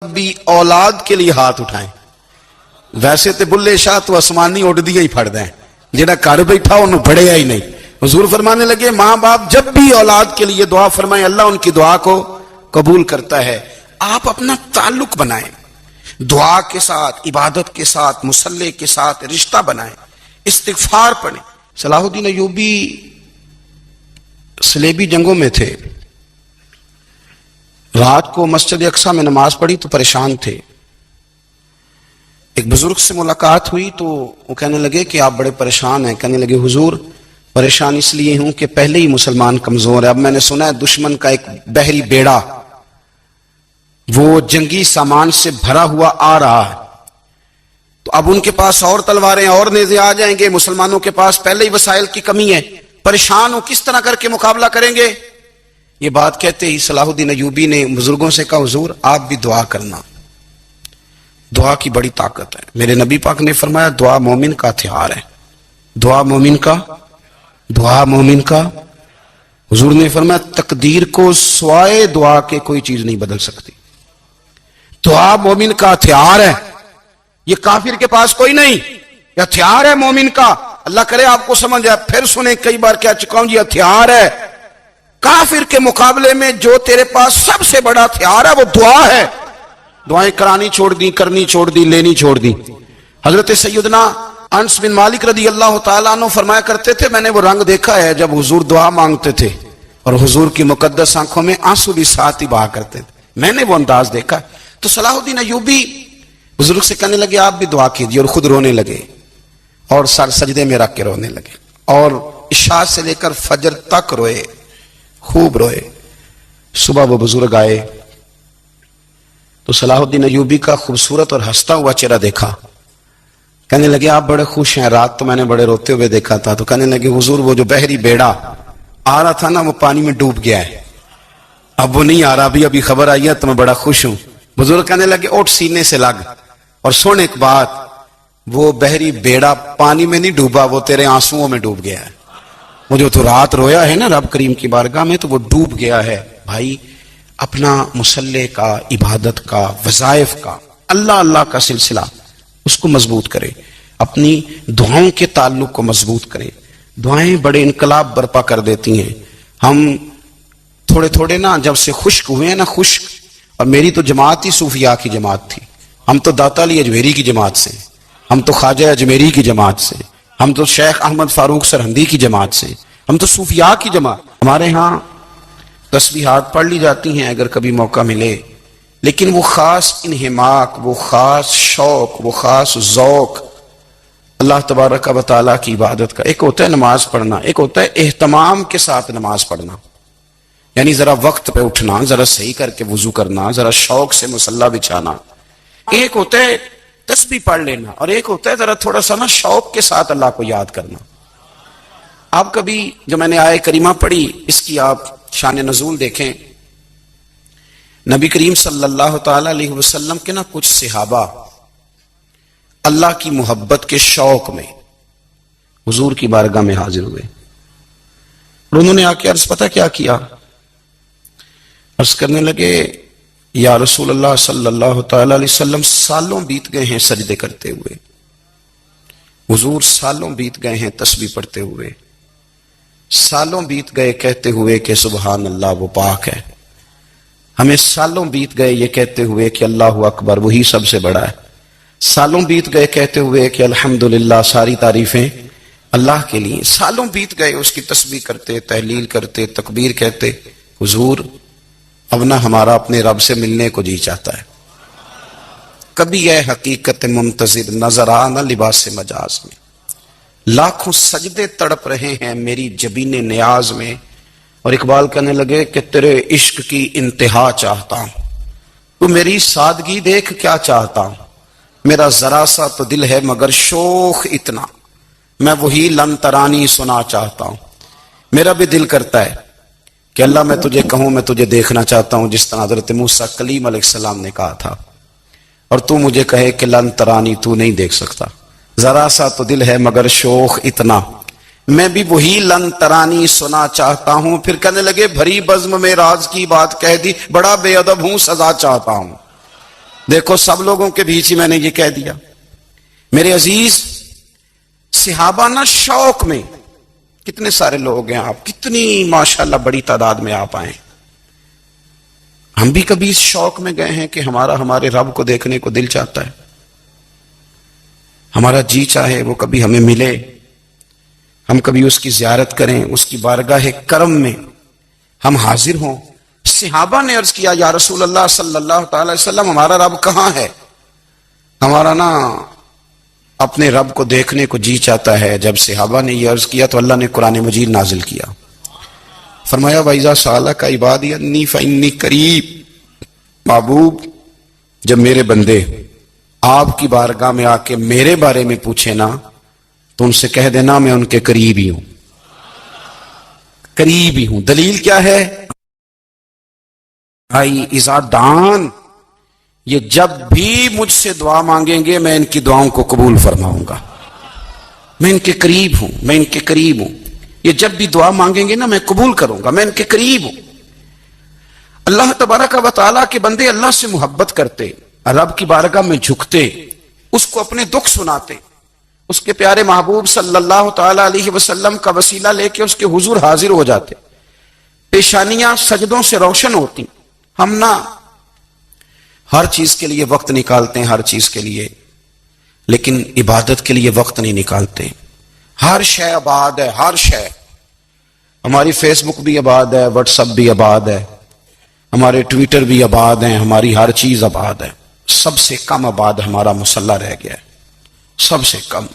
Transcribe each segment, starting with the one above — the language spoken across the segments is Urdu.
بھی اولاد کے لیے ہاتھ اٹھائیں. ویسے تے بلے شاہ تو آسمانی اڑ دیا ہی پھڑ دیں, جہاں گھر بیٹھا انہوں پڑھیا ہی نہیں. حضور فرمانے لگے ماں باپ جب بھی اولاد کے لیے دعا فرمائیں اللہ ان کی دعا کو قبول کرتا ہے. آپ اپنا تعلق بنائیں, دعا کے ساتھ, عبادت کے ساتھ, مصلی کے ساتھ رشتہ بنائیں, استغفار پڑھیں. صلاح الدین ایوبی صلیبی جنگوں میں تھے, رات کو مسجد اقصی میں نماز پڑھی تو پریشان تھے. ایک بزرگ سے ملاقات ہوئی تو وہ کہنے لگے کہ آپ بڑے پریشان ہیں. کہنے لگے حضور پریشان اس لیے ہوں کہ پہلے ہی مسلمان کمزور ہے, اب میں نے سنا ہے دشمن کا ایک بحری بیڑا وہ جنگی سامان سے بھرا ہوا آ رہا ہے, تو اب ان کے پاس اور تلواریں اور نیزے آ جائیں گے, مسلمانوں کے پاس پہلے ہی وسائل کی کمی ہے, پریشان ہو کس طرح کر کے مقابلہ کریں گے. یہ بات کہتے ہی صلاح الدین ایوبی نے بزرگوں سے کہا حضور آپ بھی دعا کرنا, دعا کی بڑی طاقت ہے. میرے نبی پاک نے فرمایا دعا مومن کا ہتھیار ہے, دعا مومن کا. حضور نے فرمایا تقدیر کو سوائے دعا کے کوئی چیز نہیں بدل سکتی. دعا مومن کا ہتھیار ہے, یہ کافر کے پاس کوئی نہیں, یہ ہتھیار ہے مومن کا. اللہ کرے آپ کو سمجھ آئے. پھر سنیں کئی بار کہہ چکا ہوں یہ ہتھیار ہے. کافر کے مقابلے میں جو تیرے پاس سب سے بڑا ہتھیار ہے وہ دعا ہے. دعائیں کرانی چھوڑ دی, کرنی چھوڑ دی, لینی چھوڑ دی. حضرت سیدنا انس بن مالک رضی اللہ تعالیٰ عنہ فرمایا کرتے تھے میں نے وہ رنگ دیکھا ہے جب حضور دعا مانگتے تھے اور حضور کی مقدس آنکھوں میں آنسو بھی ساتھ ہی بہا کرتے تھے, میں نے وہ انداز دیکھا. تو صلاح الدین ایوبی بزرگ سے کہنے لگے آپ بھی دعا کیجیے, اور خود رونے لگے اور سر سجدے میں رکھ کے رونے لگے, اور عشاء سے لے کر فجر تک روئے, خوب روئے. صبح وہ بزرگ آئے تو صلاح الدین ایوبی کا خوبصورت اور ہنستا ہوا چہرہ دیکھا. کہنے لگے آپ بڑے خوش ہیں, رات تو میں نے بڑے روتے ہوئے دیکھا تھا. تو کہنے لگے حضور وہ جو بحری بیڑا آ رہا تھا نا وہ پانی میں ڈوب گیا ہے, اب وہ نہیں آ رہا, ابھی خبر آئی ہے تو میں بڑا خوش ہوں. بزرگ کہنے لگے اٹھ سینے سے لگ, اور سن ایک بات, وہ بحری بیڑا پانی میں نہیں ڈوبا, وہ تیرے آنسوؤں میں ڈوب گیا ہے. وہ جو تو رات رویا ہے نا رب کریم کی بارگاہ میں تو وہ ڈوب گیا ہے. بھائی اپنا مصلی کا, عبادت کا, وظائف کا, اللہ اللہ کا سلسلہ اس کو مضبوط کرے, اپنی دعاؤں کے تعلق کو مضبوط کرے. دعائیں بڑے انقلاب برپا کر دیتی ہیں. ہم تھوڑے تھوڑے نا جب سے خشک ہوئے ہیں نا, خشک, اور میری تو جماعت ہی صوفیاء کی جماعت تھی. ہم تو داتا علی اجمیری کی جماعت سے, ہم تو خواجہ اجمیری کی جماعت سے, ہم تو شیخ احمد فاروق سرہندی کی جماعت سے, ہم تو صوفیاء کی جماعت. ہمارے ہاں تسبیحات پڑھ لی جاتی ہیں اگر کبھی موقع ملے, لیکن وہ خاص انہماک, وہ خاص شوق, وہ خاص ذوق اللہ تبارک و تعالیٰ کی عبادت کا. ایک ہوتا ہے نماز پڑھنا, ایک ہوتا ہے اہتمام کے ساتھ نماز پڑھنا, یعنی ذرا وقت پہ اٹھنا, ذرا صحیح کر کے وضو کرنا, ذرا شوق سے مصلی بچھانا. ایک ہوتا ہے تسبیح پڑھ لینا, اور ایک ہوتا ہے ذرا تھوڑا سا نا شوق کے ساتھ اللہ کو یاد کرنا. آپ کبھی جو میں نے آیت کریمہ پڑھی اس کی آپ شان نزول دیکھیں. نبی کریم صلی اللہ تعالی علیہ وسلم کے نا کچھ صحابہ اللہ کی محبت کے شوق میں حضور کی بارگاہ میں حاضر ہوئے, اور انہوں نے آ کے عرض پتہ کیا کیا, عرض کرنے لگے یا رسول اللہ صلی اللہ تعالی علیہ وسلم سالوں بیت گئے ہیں سجدے کرتے ہوئے, حضور سالوں بیت گئے ہیں تسبیح پڑھتے ہوئے, سالوں بیت گئے کہتے ہوئے کہ سبحان اللہ وہ پاک ہے, ہمیں سالوں بیت گئے یہ کہتے ہوئے کہ اللہ اکبر وہی سب سے بڑا ہے, سالوں بیت گئے کہتے ہوئے کہ الحمدللہ ساری تعریفیں اللہ کے لیے, سالوں بیت گئے اس کی تسبیح کرتے, تحلیل کرتے, تکبیر کہتے. حضور اب نہ ہمارا اپنے رب سے ملنے کو جی چاہتا ہے, کبھی یہ حقیقت منتظر نظر آ نہ لباس مجاز میں, لاکھوں سجدے تڑپ رہے ہیں میری جبین نیاز میں. اور اقبال کہنے لگے کہ تیرے عشق کی انتہا چاہتا ہوں, تو میری سادگی دیکھ کیا چاہتا ہوں, میرا ذرا سا تو دل ہے مگر شوق اتنا, میں وہی لن ترانی سنا چاہتا ہوں. میرا بھی دل کرتا ہے کہ اللہ میں تجھے کہوں میں تجھے دیکھنا چاہتا ہوں جس طرح حضرت موسیٰ کلیم علیہ السلام نے کہا تھا, اور تو مجھے کہے کہ لن ترانی تو نہیں دیکھ سکتا, ذرا سا تو دل ہے مگر شوق اتنا, میں بھی وہی لن ترانی سنا چاہتا ہوں. پھر کہنے لگے بھری بزم میں راز کی بات کہہ دی, بڑا بے ادب ہوں سزا چاہتا ہوں. دیکھو سب لوگوں کے بیچ ہی میں نے یہ کہہ دیا. میرے عزیز صحابہ نا شوق میں، کتنے سارے لوگ ہیں آپ، کتنی ماشاءاللہ بڑی تعداد میں آپ آئے. ہم بھی کبھی اس شوق میں گئے ہیں کہ ہمارے رب کو دیکھنے کو دل چاہتا ہے، ہمارا جی چاہے وہ کبھی ہمیں ملے، ہم کبھی اس کی زیارت کریں، اس کی بارگاہ کرم میں ہم حاضر ہوں. صحابہ نے عرض کیا یا رسول اللہ صلی اللہ تعالی وسلم ہمارا رب کہاں ہے؟ ہمارا نا اپنے رب کو دیکھنے کو جی چاہتا ہے. جب صحابہ نے یہ عرض کیا تو اللہ نے قرآن مجید نازل کیا، فرمایا وَإِذَا سَأَلَكَ عِبَادِي عَنِّي فَإِنِّي قَرِيبٌ. محبوب جب میرے بندے آپ کی بارگاہ میں آ کے میرے بارے میں پوچھے نا تو ان سے کہہ دینا میں ان کے قریب ہی ہوں، قریب ہی ہوں. دلیل کیا ہے؟ بھائی اذا دان، یہ جب بھی مجھ سے دعا مانگیں گے میں ان کی دعاؤں کو قبول فرماؤں گا. میں ان کے قریب ہوں، میں ان کے قریب ہوں. یہ جب بھی دعا مانگیں گے نا میں قبول کروں گا، میں ان کے قریب ہوں. اللہ تبارک و تعالیٰ کے بندے اللہ سے محبت کرتے، رب کی بارگاہ میں جھکتے، اس کو اپنے دکھ سناتے، اس کے پیارے محبوب صلی اللہ تعالی علیہ وسلم کا وسیلہ لے کے اس کے حضور حاضر ہو جاتے، پیشانیاں سجدوں سے روشن ہوتی. ہم نا ہر چیز کے لیے وقت نکالتے ہیں، ہر چیز کے لیے، لیکن عبادت کے لیے وقت نہیں نکالتے. ہر شے آباد ہے، ہر شے. ہماری فیس بک بھی آباد ہے، واٹس ایپ بھی آباد ہے، ہمارے ٹویٹر بھی آباد ہیں، ہماری ہر چیز آباد ہے. سب سے کم آباد ہمارا مصلی رہ گیا ہے، سب سے کم.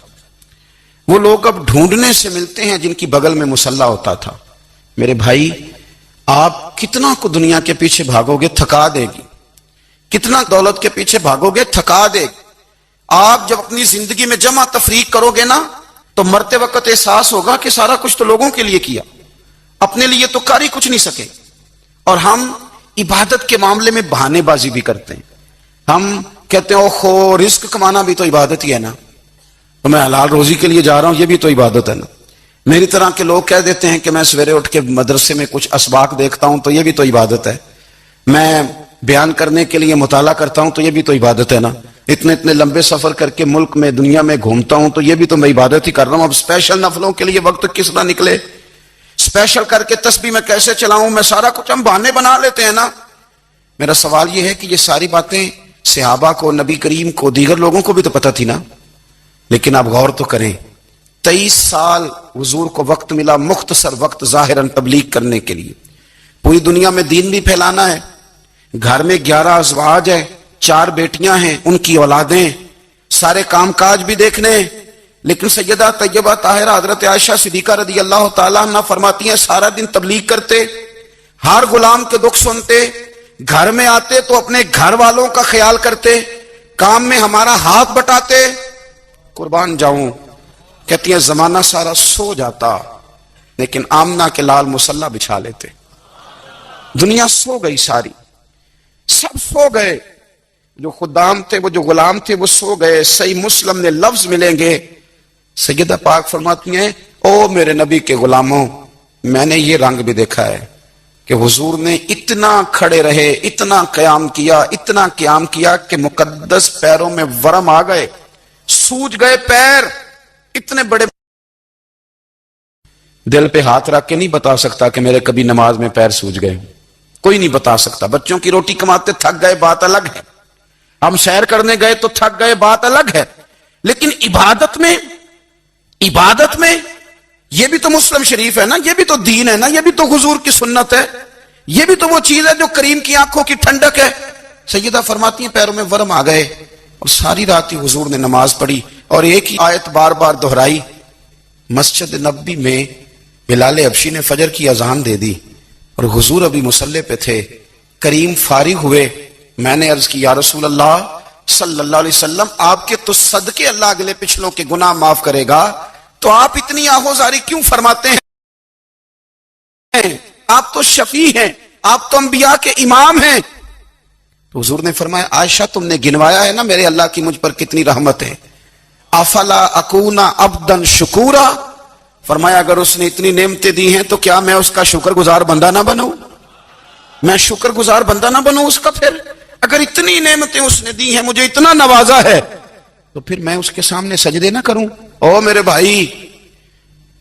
وہ لوگ اب ڈھونڈنے سے ملتے ہیں جن کی بغل میں مصلی ہوتا تھا. میرے بھائی آپ کتنا کو دنیا کے پیچھے بھاگو گے تھکا دے گی، کتنا دولت کے پیچھے بھاگو گے تھکا دے گی. آپ جب اپنی زندگی میں جمع تفریق کرو گے نا تو مرتے وقت احساس ہوگا کہ سارا کچھ تو لوگوں کے لیے کیا، اپنے لیے تو کر ہی کچھ نہیں سکے. اور ہم عبادت کے معاملے میں بہانے بازی بھی کرتے ہیں. ہم کہتے ہیں اوہو رزق کمانا بھی تو عبادت ہی ہے نا، تو میں حلال روزی کے لیے جا رہا ہوں، یہ بھی تو عبادت ہے نا. میری طرح کے لوگ کہہ دیتے ہیں کہ میں سویرے اٹھ کے مدرسے میں کچھ اسباق دیکھتا ہوں تو یہ بھی تو عبادت ہے. میں بیان کرنے کے لیے مطالعہ کرتا ہوں تو یہ بھی تو عبادت ہے نا. اتنے لمبے سفر کر کے ملک میں دنیا میں گھومتا ہوں تو یہ بھی تو میں عبادت ہی کر رہا ہوں. اب اسپیشل نفلوں کے لیے وقت کس طرح نکلے، اسپیشل کر کے تسبیح میں کیسے چلاؤں، میں سارا کچھ ہم بہانے بنا لیتے ہیں نا. میرا سوال یہ ہے کہ یہ ساری باتیں صحابہ کو، نبی کریم کو، دیگر لوگوں کو بھی تو پتہ تھی نا. لیکن آپ غور تو کریں، 23 سال حضور کو وقت ملا، مختصر وقت ظاہراً تبلیغ کرنے کے لیے. پوری دنیا میں دین بھی پھیلانا ہے. گھر میں 11 ازواج ہے، 4 بیٹیاں ہیں، ان کی اولادیں، سارے کام کاج بھی دیکھنے ہیں. لیکن سیدہ طیبہ طاہرہ حضرت عائشہ صدیقہ رضی اللہ تعالیٰ عنہ فرماتی ہیں سارا دن تبلیغ کرتے، ہر غلام کے دکھ سنتے، گھر میں آتے تو اپنے گھر والوں کا خیال کرتے، کام میں ہمارا ہاتھ بٹاتے. قربان جاؤں، کہتی ہیں زمانہ سارا سو جاتا لیکن آمنہ کے لال مصلی بچھا لیتے. دنیا سو گئی، ساری سب سو گئے. جو خدام تھے، وہ جو غلام تھے، وہ سو گئے. صحیح مسلم نے لفظ ملیں گے، سیدہ پاک فرماتی ہیں او میرے نبی کے غلاموں، میں نے یہ رنگ بھی دیکھا ہے کہ حضور نے اتنا کھڑے رہے، اتنا قیام کیا، اتنا قیام کیا کہ مقدس پیروں میں ورم آ گئے، سوج گئے پیر. اتنے بڑے دل پہ ہاتھ رکھ کے نہیں بتا سکتا کہ میرے کبھی نماز میں پیر سوج گئے، کوئی نہیں بتا سکتا. بچوں کی روٹی کماتے تھک گئے، بات الگ ہے. ہم سیر کرنے گئے تو تھک گئے، بات الگ ہے. لیکن عبادت میں یہ بھی تو مسلم شریف ہے نا، یہ بھی تو دین ہے نا، یہ بھی تو حضور کی سنت ہے، یہ بھی تو وہ چیز ہے جو کریم کی آنکھوں کی ٹھنڈک ہے. سیدہ فرماتی ہیں پیروں میں ورم آ گئے اور ساری رات ہی حضور نے نماز پڑھی اور ایک ہی آیت بار بار دہرائی. مسجد نبوی میں بلال حبشی نے فجر کی اذان دے دی اور حضور ابھی مصلی پہ تھے. کریم فارغ ہوئے. میں نے عرض کی یا رسول اللہ صلی اللہ علیہ وسلم، آپ کے تو صدقے اللہ اگلے پچھلوں کے گناہ معاف کرے گا، تو آپ اتنی آہوزاری کیوں فرماتے ہیں؟ آپ تو شفیع ہیں، آپ تو انبیاء کے امام ہیں. تو حضور نے فرمایا عائشہ تم نے گنوایا ہے نا میرے اللہ کی مجھ پر کتنی رحمت ہے. افلا اکونا عبدا شکورا، فرمایا اگر اس نے اتنی نعمتیں دی ہیں تو کیا میں اس کا شکر گزار بندہ نہ بنوں؟ میں شکر گزار بندہ نہ بنوں اس کا؟ پھر اگر اتنی نعمتیں اس نے دی ہیں، مجھے اتنا نوازا ہے، تو پھر میں اس کے سامنے سجدے نہ کروں؟ او میرے بھائی،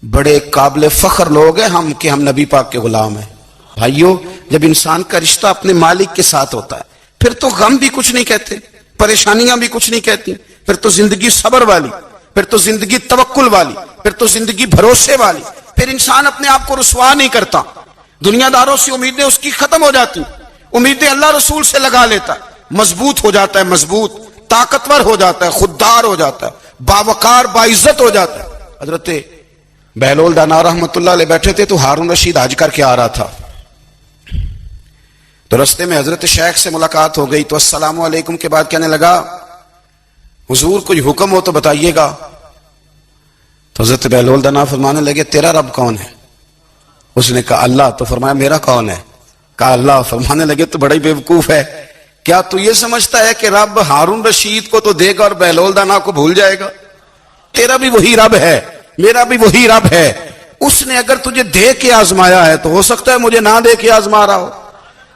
بڑے قابل فخر لوگ ہیں ہم کہ ہم نبی پاک کے غلام ہیں۔ بھائیو، جب انسان کا رشتہ اپنے مالک کے ساتھ ہوتا ہے، پھر تو غم بھی کچھ نہیں کہتے، پریشانیاں بھی کچھ نہیں کہتی، پھر تو زندگی صبر والی، پھر تو زندگی توکل والی، پھر تو زندگی بھروسے والی، پھر انسان اپنے آپ کو رسوا نہیں کرتا، دنیا داروں سے امیدیں اس کی ختم ہو جاتی، امیدیں اللہ رسول سے لگا لیتا ہے، مضبوط ہو جاتا ہے، مضبوط، طاقتور ہو جاتا ہے، خوددار ہو جاتا ہے، باوقار باعزت ہو جاتا ہے۔ حضرت بہلول دانا رحمت اللہ علیہ بیٹھے تھے تو ہارون رشید حج کر کے آ رہا تھا، تو رستے میں حضرت شیخ سے ملاقات ہو گئی، تو السلام علیکم کے بعد کہنے لگا حضور کوئی حکم ہو تو بتائیے گا۔ تو حضرت بہلول دانا فرمانے لگے تیرا رب کون ہے؟ اس نے کہا اللہ۔ تو فرمایا میرا کون ہے؟ کہا اللہ۔ فرمانے لگے تو بڑا ہی بیوقوف ہے، کیا تو یہ سمجھتا ہے کہ رب ہارون رشید کو تو دے گا اور بہلول دانا کو بھول جائے گا؟ تیرا بھی وہی رب ہے، میرا بھی وہی رب ہے، اس نے اگر تجھے دے کے آزمایا ہے تو ہو سکتا ہے مجھے نہ دے کے آزما رہا ہو،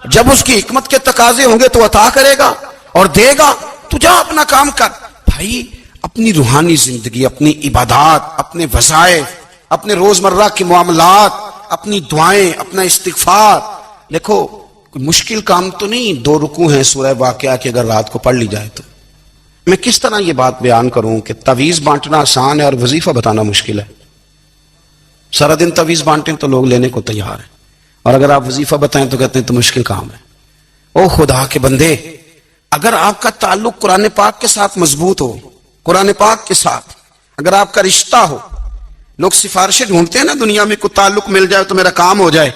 جب اس کی حکمت کے تقاضے ہوں گے تو عطا کرے گا اور دے گا، تو جا اپنا کام کر۔ بھائی اپنی روحانی زندگی، اپنی عبادات، اپنے وظائف، اپنے روزمرہ کے معاملات، اپنی دعائیں، اپنا استغفار، دیکھو کوئی مشکل کام تو نہیں، 2 رکوع ہیں سورہ واقعہ کی اگر رات کو پڑھ لی جائے تو۔ میں کس طرح یہ بات بیان کروں کہ تعویذ بانٹنا آسان ہے اور وظیفہ بتانا مشکل ہے؟ سارا دن تعویذ بانٹیں تو لوگ لینے کو تیار ہیں، اور اگر آپ وظیفہ بتائیں تو کہتے ہیں تو مشکل کام ہے۔ او خدا کے بندے، اگر آپ کا تعلق قرآن پاک کے ساتھ مضبوط ہو، قرآن پاک کے ساتھ اگر آپ کا رشتہ ہو، لوگ سفارشیں ڈھونڈتے ہیں نا دنیا میں، کوئی تعلق مل جائے تو میرا کام ہو جائے،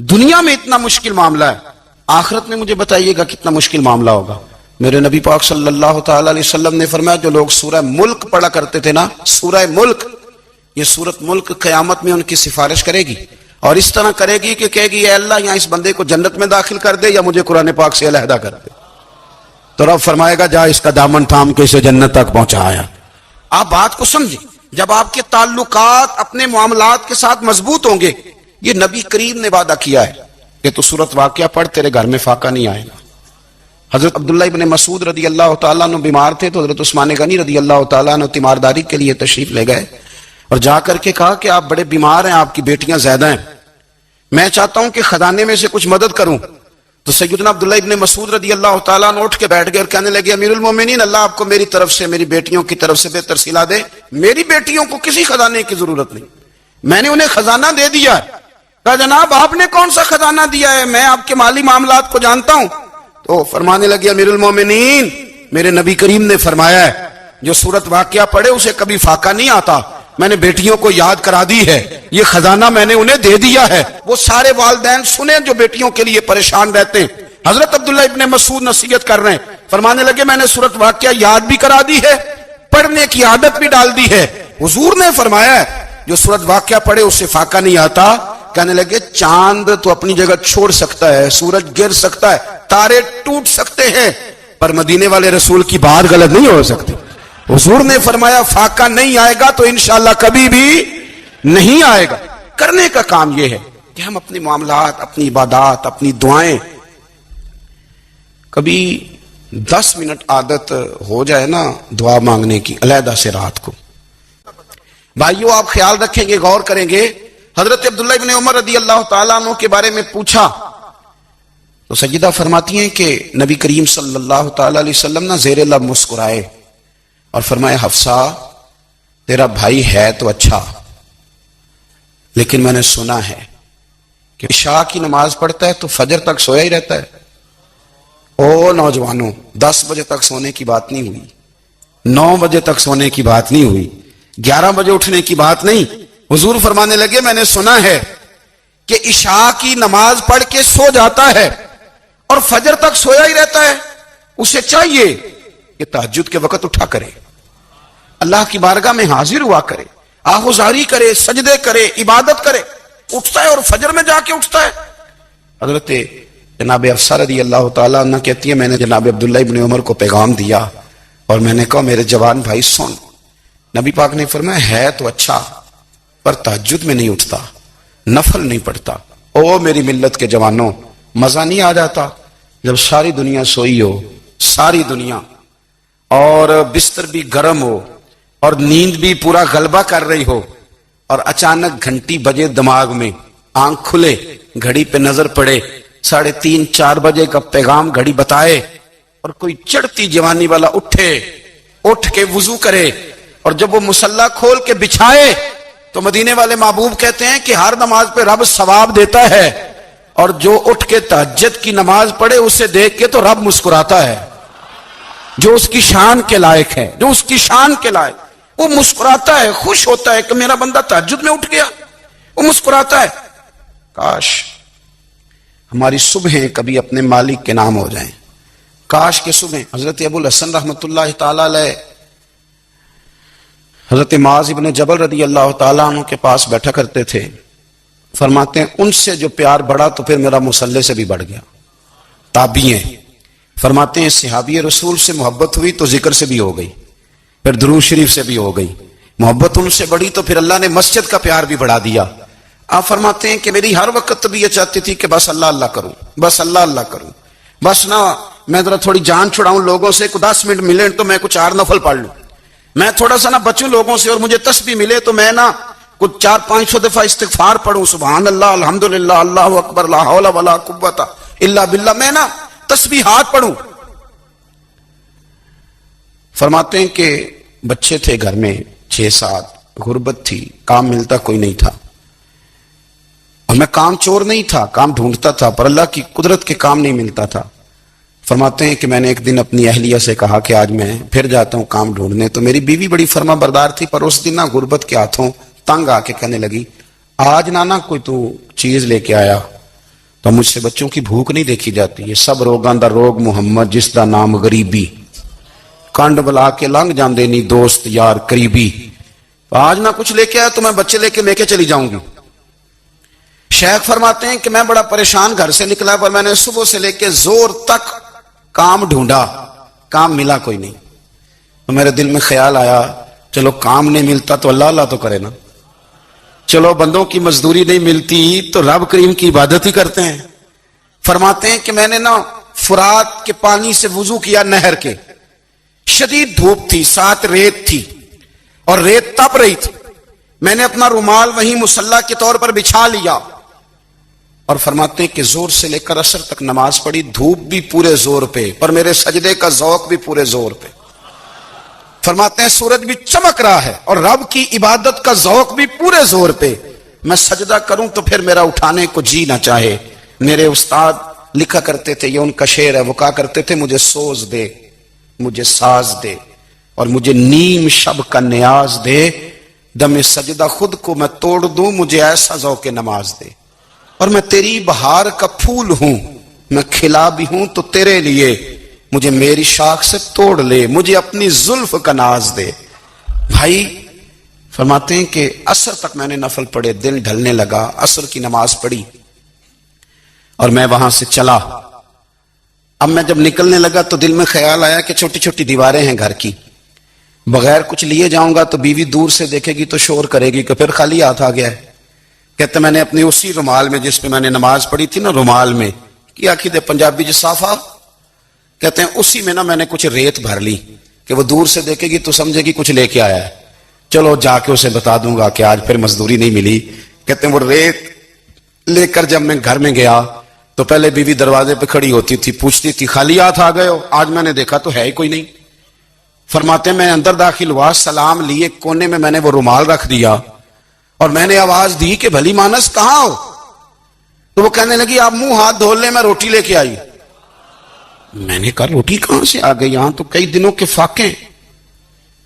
دنیا میں اتنا مشکل معاملہ ہے، آخرت میں مجھے بتائیے گا کتنا مشکل معاملہ ہوگا۔ میرے نبی پاک صلی اللہ تعالی علیہ وسلم نے فرمایا جو لوگ سورہ ملک پڑھا کرتے تھے نا، سورہ ملک، یہ سورت ملک قیامت میں ان کی سفارش کرے گی، اور اس طرح کرے گی کہ کہے گی اے اللہ یہاں اس بندے کو جنت میں داخل کر دے یا مجھے قرآن پاک سے علیحدہ کر دے، تو رب فرمائے گا جا اس کا دامن تھام کے اسے جنت تک پہنچایا۔ آپ بات کو سمجھیں، جب آپ کے تعلقات اپنے معاملات کے ساتھ مضبوط ہوں گے، یہ نبی کریم نے وعدہ کیا ہے کہ تو سورت واقعہ پڑھ تیرے گھر میں فاقہ نہیں آئے گا۔ حضرت عبداللہ ابن مسعود رضی اللہ تعالیٰ عنہ بیمار تھے تو حضرت عثمان غنی رضی اللہ تعالیٰ عنہ تیمارداری کے لیے تشریف لے گئے اور جا کر کے کہا کہ آپ بڑے بیمار ہیں، آپ کی بیٹیاں زیادہ ہیں، میں چاہتا ہوں کہ خزانے میں سے کچھ مدد کروں۔ تو سیدنا عبداللہ ابن مسعود رضی اللہ تعالیٰ عنہ اٹھ کے بیٹھ گئے اور کہنے لگے امیر المومنین، اللہ آپ کو میری طرف سے، میری بیٹیوں کی طرف سے بہتر صلہ دے، میری بیٹیوں کو کسی خزانے کی ضرورت نہیں، میں نے انہیں خزانہ دے دیا ہے۔ کہا جناب آپ نے کون سا خزانہ دیا ہے، میں آپ کے مالی معاملات کو جانتا ہوں۔ تو فرمانے لگے امیر المومنین، میرے نبی کریم نے فرمایا ہے جو سورت واقعہ پڑھے اسے کبھی فاقہ نہیں آتا، میں نے بیٹیوں کو یاد کرا دی ہے، یہ خزانہ میں نے انہیں دے دیا ہے۔ وہ سارے والدین سنیں جو بیٹیوں کے لیے پریشان رہتے ہیں، حضرت عبداللہ ابن مسعود نصیحت کر رہے ہیں، فرمانے لگے میں نے سورت واقعہ یاد بھی کرا دی ہے، پڑھنے کی عادت بھی ڈال دی ہے، حضور نے فرمایا ہے جو سورت واقعہ پڑھے اسے فاقہ نہیں آتا۔ کہنے لگے چاند تو اپنی جگہ چھوڑ سکتا ہے، سورج گر سکتا ہے، تارے ٹوٹ سکتے ہیں، پر مدینے والے رسول کی بات غلط نہیں ہو سکتی۔ حضور نے فرمایا فاقہ نہیں آئے گا تو انشاءاللہ کبھی بھی نہیں آئے گا۔ کرنے کا کام یہ ہے کہ ہم اپنے معاملات، اپنی عبادات، اپنی دعائیں، کبھی 10 منٹ عادت ہو جائے نا دعا مانگنے کی علیحدہ سے رات کو۔ بھائیو آپ خیال رکھیں گے، غور کریں گے، حضرت عبداللہ ابن عمر رضی اللہ تعالیٰ عنہ کے بارے میں پوچھا تو سیدہ فرماتی ہیں کہ نبی کریم صلی اللہ تعالیٰ علیہ وسلم نہ زیر لب مسکرائے اور فرمائے حفصہ تیرا بھائی ہے تو اچھا، لیکن میں نے سنا ہے کہ عشاء کی نماز پڑھتا ہے تو فجر تک سویا ہی رہتا ہے۔ او نوجوانوں، 10 بجے تک سونے کی بات نہیں ہوئی، 9 بجے تک سونے کی بات نہیں ہوئی، 11 بجے اٹھنے کی بات نہیں۔ حضور فرمانے لگے میں نے سنا ہے کہ عشاء کی نماز پڑھ کے سو جاتا ہے اور فجر تک سویا ہی رہتا ہے، اسے چاہیے کہ تہجد کے وقت اٹھا کرے، اللہ کی بارگاہ میں حاضر ہوا کرے، آہوزاری کرے، سجدے کرے، عبادت کرے، اٹھتا ہے اور فجر میں جا کے اٹھتا ہے۔ حضرت جناب حفصہ رضی اللہ تعالیٰ عنہ کہتی ہے میں نے جناب عبداللہ ابن عمر کو پیغام دیا اور میں نے کہا میرے جوان بھائی سن، نبی پاک نے فرمایا ہے تو اچھا پر تہجد میں نہیں اٹھتا، نفل نہیں پڑھتا۔ او میری ملت کے جوانوں، مزہ نہیں آ جاتا جب ساری دنیا سوئی ہو، ساری دنیا، اور بستر بھی گرم ہو اور نیند بھی پورا غلبہ کر رہی ہو، اور اچانک گھنٹی بجے دماغ میں، آنکھ کھلے، گھڑی پہ نظر پڑے، 3:30 4 بجے کا پیغام گھڑی بتائے، اور کوئی چڑھتی جوانی والا اٹھ کے وضو کرے، اور جب وہ مصلی کھول کے بچھائے تو مدینے والے محبوب کہتے ہیں کہ ہر نماز پہ رب ثواب دیتا ہے، اور جو اٹھ کے تہجد کی نماز پڑھے اسے دیکھ کے تو رب مسکراتا ہے، جو اس کی شان کے لائق ہے، جو اس کی شان کے لائق، وہ مسکراتا ہے، خوش ہوتا ہے کہ میرا بندہ تہجد میں اٹھ گیا، وہ مسکراتا ہے۔ کاش ہماری صبحیں کبھی اپنے مالک کے نام ہو جائیں، کاش کے صبح۔ حضرت ابو الحسن رحمۃ اللہ تعالی علیہ حضرت معاذ ابن جبل رضی اللہ تعالیٰ عنہ کے پاس بیٹھا کرتے تھے، فرماتے ہیں ان سے جو پیار بڑھا تو پھر میرا مصلی سے بھی بڑھ گیا۔ تابعی ہیں، فرماتے ہیں صحابی رسول سے محبت ہوئی تو ذکر سے بھی ہو گئی، پھر درود شریف سے بھی ہو گئی، محبت ان سے بڑھی تو پھر اللہ نے مسجد کا پیار بھی بڑھا دیا۔ آپ فرماتے ہیں کہ میری ہر وقت طبیعت چاہتی تھی کہ بس اللہ اللہ کروں، بس اللہ اللہ کروں، بس نہ میں ذرا تھوڑی جان چھڑاؤں لوگوں سے، 10 منٹ ملے تو میں کچھ 4 نفل پڑھ لوں، میں تھوڑا سا نہ بچوں لوگوں سے، اور مجھے تسبیح ملے تو میں نہ کچھ 400-500 دفعہ استغفار پڑھوں، سبحان اللہ، الحمدللہ، اللہ اکبر، لا حول ولا قوت الا باللہ، میں نہ تسبیحات پڑھوں۔ فرماتے ہیں کہ بچے تھے گھر میں 6-7، غربت تھی، کام ملتا کوئی نہیں تھا، اور میں کام چور نہیں تھا، کام ڈھونڈتا تھا، پر اللہ کی قدرت کے کام نہیں ملتا تھا۔ فرماتے ہیں کہ میں نے ایک دن اپنی اہلیہ سے کہا کہ آج میں پھر جاتا ہوں کام ڈھونڈنے، تو میری بیوی بڑی فرما بردار تھی، پر اس دن نہ غربت کے ہاتھوں تنگ آ کے کہنے لگی آج نہ کوئی تو چیز لے کے آیا، تو مجھ سے بچوں کی بھوک نہیں دیکھی جاتی، یہ سب روگاں دا روگ محمد جس دا نام غریبی، کنڈ بلا کے لنگ جاندے نہیں دوست یار قریبی، آج نہ کچھ لے کے آیا تو میں بچے لے کے چلی جاؤں گی۔ شیخ فرماتے ہیں کہ میں بڑا پریشان گھر سے نکلا، پر میں نے صبح سے لے کے زور تک کام ڈھونڈا، کام ملا کوئی نہیں، تو میرے دل میں خیال آیا چلو کام نہیں ملتا تو اللہ اللہ تو کرے نا، چلو بندوں کی مزدوری نہیں ملتی تو رب کریم کی عبادت ہی کرتے ہیں۔ فرماتے ہیں کہ میں نے نا فرات کے پانی سے وضو کیا، نہر کے، شدید دھوپ تھی، ساتھ ریت تھی اور ریت تپ رہی تھی، میں نے اپنا رومال وہیں مصلی کے طور پر بچھا لیا، اور فرماتے ہیں کہ زور سے لے کر عصر تک نماز پڑھی، دھوپ بھی پورے زور پہ، پر میرے سجدے کا ذوق بھی پورے زور پہ۔ فرماتے ہیں سورج بھی چمک رہا ہے اور رب کی عبادت کا ذوق بھی پورے زور پہ، میں سجدہ کروں تو پھر میرا اٹھانے کو جی نہ چاہے۔ میرے استاد لکھا کرتے تھے، یہ ان کا شعر ہے، وہ کہا کرتے تھے مجھے سوز دے، مجھے ساز دے، اور مجھے نیم شب کا نیاز دے، دم سجدہ خود کو میں توڑ دوں، مجھے ایسا ذوق نماز دے، اور میں تیری بہار کا پھول ہوں، میں کھلا بھی ہوں تو تیرے لیے، مجھے میری شاخ سے توڑ لے، مجھے اپنی زلف کا ناز دے۔ بھائی فرماتے ہیں کہ عصر تک میں نے نفل پڑھے، دن ڈھلنے لگا، عصر کی نماز پڑھی اور میں وہاں سے چلا۔ اب میں جب نکلنے لگا تو دل میں خیال آیا کہ چھوٹی چھوٹی دیواریں ہیں گھر کی، بغیر کچھ لیے جاؤں گا تو بیوی دور سے دیکھے گی تو شور کرے گی کہ پھر خالی ہاتھ آ گیا ہے۔ کہتے میں نے اپنی اسی رومال میں جس پہ میں نے نماز پڑھی تھی نا، رومال میں کیا کہتے پنجابی جو صافہ کہتے ہیں، اسی میں نا میں نے کچھ ریت بھر لی کہ وہ دور سے دیکھے گی تو سمجھے گی کچھ لے کے آیا ہے، چلو جا کے اسے بتا دوں گا کہ آج پھر مزدوری نہیں ملی۔ کہتے ہیں وہ ریت لے کر جب میں گھر میں گیا تو پہلے بیوی دروازے پہ کھڑی ہوتی تھی، پوچھتی تھی خالی ہاتھ آ گئے ہو؟ آج میں نے دیکھا تو ہے ہی کوئی نہیں۔ فرماتے میں اندر داخل ہوا، سلام لیے، کونے میں میں نے وہ رومال رکھ دیا اور میں نے آواز دی کہ بھلی مانس کہاں ہو؟ تو وہ کہنے لگی آپ منہ ہاتھ دھو لیں، میں روٹی لے کے آئی۔ میں نے کہا روٹی کہاں سے آ گئی؟ یہاں تو کئی دنوں کے فاقے ہیں،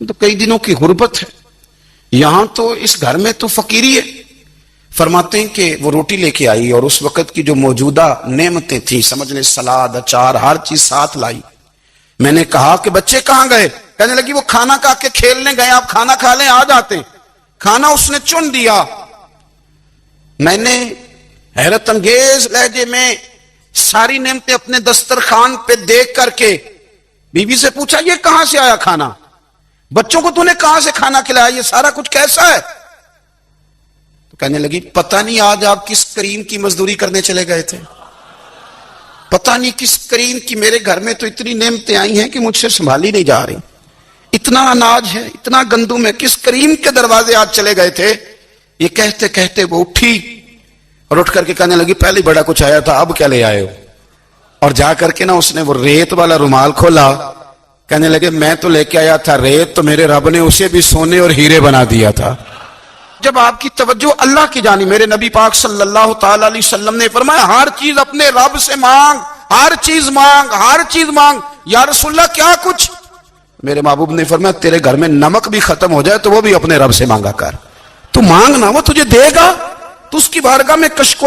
تو کئی دنوں کی غربت ہے، یہاں تو اس گھر میں تو فقیری ہے۔ فرماتے ہیں کہ وہ روٹی لے کے آئی اور اس وقت کی جو موجودہ نعمتیں تھیں، سمجھ لیں سلاد، اچار، ہر چیز ساتھ لائی۔ میں نے کہا کہ بچے کہاں گئے؟ کہنے لگی وہ کھانا کھا کے کھیلنے گئے، آپ کھانا کھا لیں آ جاتے۔ کھانا اس نے چن دیا۔ میں نے حیرت انگیز لہجے میں ساری نعمتیں اپنے دسترخوان پہ دیکھ کر کے بیوی سے پوچھا یہ کہاں سے آیا کھانا؟ بچوں کو تو نے کہاں سے کھانا کھلایا؟ یہ سارا کچھ کیسا ہے؟ تو کہنے لگی پتہ نہیں آج آپ کس کریم کی مزدوری کرنے چلے گئے تھے، پتہ نہیں کس کریم کی میرے گھر میں تو اتنی نعمتیں آئی ہیں کہ مجھ سے سنبھالی نہیں جا رہی، اتنا اناج ہے، اتنا گندم ہے، کس کریم کے دروازے آج چلے گئے تھے؟ یہ کہتے کہتے وہ اٹھی اور اٹھ کر کے کہنے لگی پہلے بڑا کچھ آیا تھا، اب کیا لے آئے ہو؟ اور جا کر کے نا اس نے وہ ریت والا رومال کھولا، کہنے لگے میں تو لے کے آیا تھا ریت، تو میرے رب نے اسے بھی سونے اور ہیرے بنا دیا تھا۔ جب آپ کی توجہ اللہ کی جانب، میرے نبی پاک صلی اللہ تعالی علیہ وسلم نے فرمایا ہر چیز اپنے رب سے مانگ، ہر چیز مانگ، ہر چیز مانگ۔ یا رسول اللہ کیا کچھ؟ میرے محبوب نے فرمایا تیرے گھر میں نمک بھی ختم ہو جائے تو وہ بھی اپنے رب سے مانگا کر، تو مانگنا وہ تجھے دے گا، تو اس کی بارگاہ میں کشکول